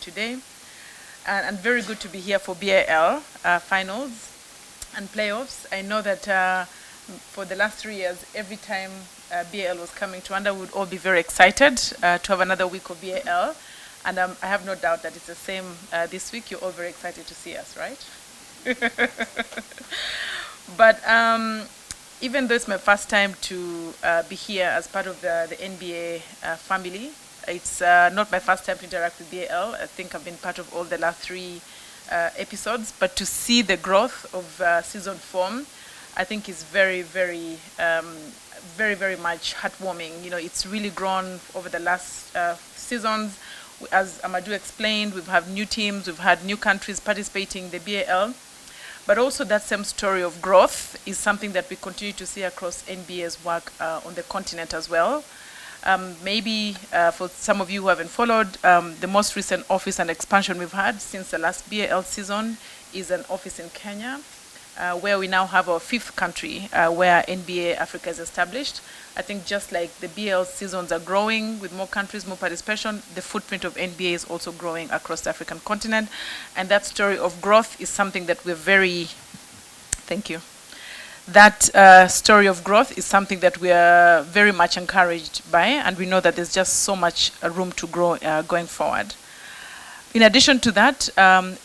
today. And very good to be here for BAL finals and playoffs. I know that for the last 3 years, every time BAL was coming to Rwanda, we would all be very excited to have another week of BAL. And I have no doubt that it's the same this week. You're all very excited to see us, right? But even though it's my first time to be here as part of the NBA family, it's not my first time to interact with BAL. I think I've been part of all the last 3 episodes. But to see the growth of season form, I think is very, very, very much heartwarming. You know, it's really grown over the last seasons. As Amadou explained, we've had new teams, we've had new countries participating in the BAL. But also that same story of growth is something that we continue to see across NBA's work on the continent as well. Maybe for some of you who haven't followed, the most recent office and expansion we've had since the last BAL season is an office in Kenya, where we now have our 5th country where NBA Africa is established. I think just like the BAL seasons are growing with more countries, more participation, the footprint of NBA is also growing across the African continent. And that story of growth is something that we're very, thank you. That story of growth is something that we are very much encouraged by, and we know that there's just so much room to grow going forward. In addition to that,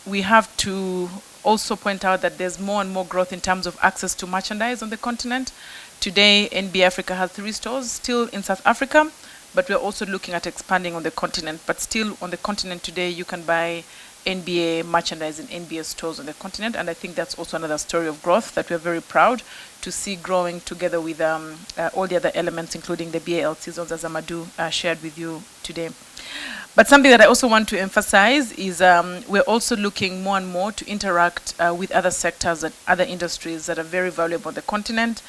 we have to also point out that there's more and more growth in terms of access to merchandise on the continent. Today, NBA Africa has 3 stores still in South Africa, but we're also looking at expanding on the continent. But still on the continent today, you can buy NBA merchandise in NBA stores on the continent, and I think that's also another story of growth that we're very proud to see growing together with all the other elements, including the BAL seasons, as Amadou shared with you today. But something that I also want to emphasize is we're also looking more and more to interact with other sectors and other industries that are very valuable on the continent,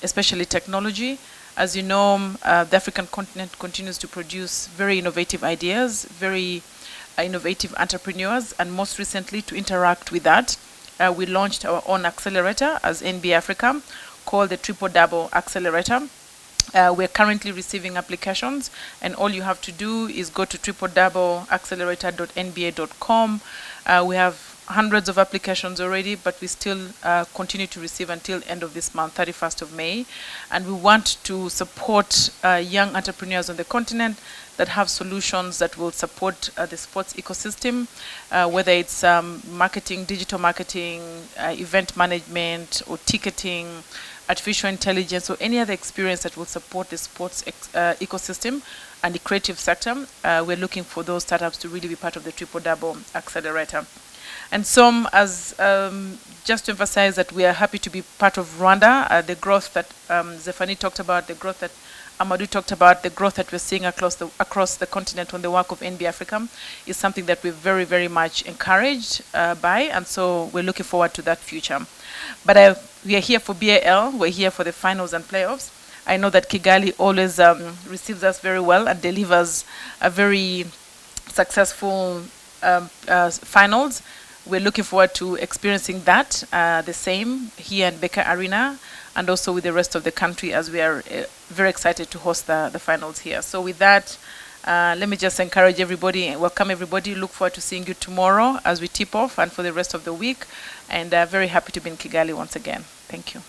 especially technology. As you know, the African continent continues to produce very innovative ideas, very innovative entrepreneurs, and most recently to interact with that, we launched our own accelerator as NBA Africa called the Triple Double Accelerator. We're currently receiving applications, and all you have to do is go to tripledoubleaccelerator.nba.com. We have hundreds of applications already, but we still continue to receive until end of this month, 31st of May. And we want to support young entrepreneurs on the continent that have solutions that will support the sports ecosystem, whether it's marketing, digital marketing, event management, or ticketing, artificial intelligence, or any other experience that will support the sports ecosystem and the creative sector. We're looking for those startups to really be part of the Triple Double Accelerator. And some, as just to emphasize that we are happy to be part of Rwanda, the growth that Zephanie talked about, the growth that Amadou talked about, the growth that we're seeing across the continent on the work of NBA Africa is something that we're very, very much encouraged by, and so we're looking forward to that future. But we are here for BAL, we're here for the finals and playoffs. I know that Kigali always receives us very well and delivers a very successful finals. We're looking forward to experiencing that the same here in Becker Arena and also with the rest of the country, as we are very excited to host the finals here. So with that, let me just encourage everybody, welcome everybody. Look forward to seeing you tomorrow as we tip off and for the rest of the week. And very happy to be in Kigali once again. Thank you.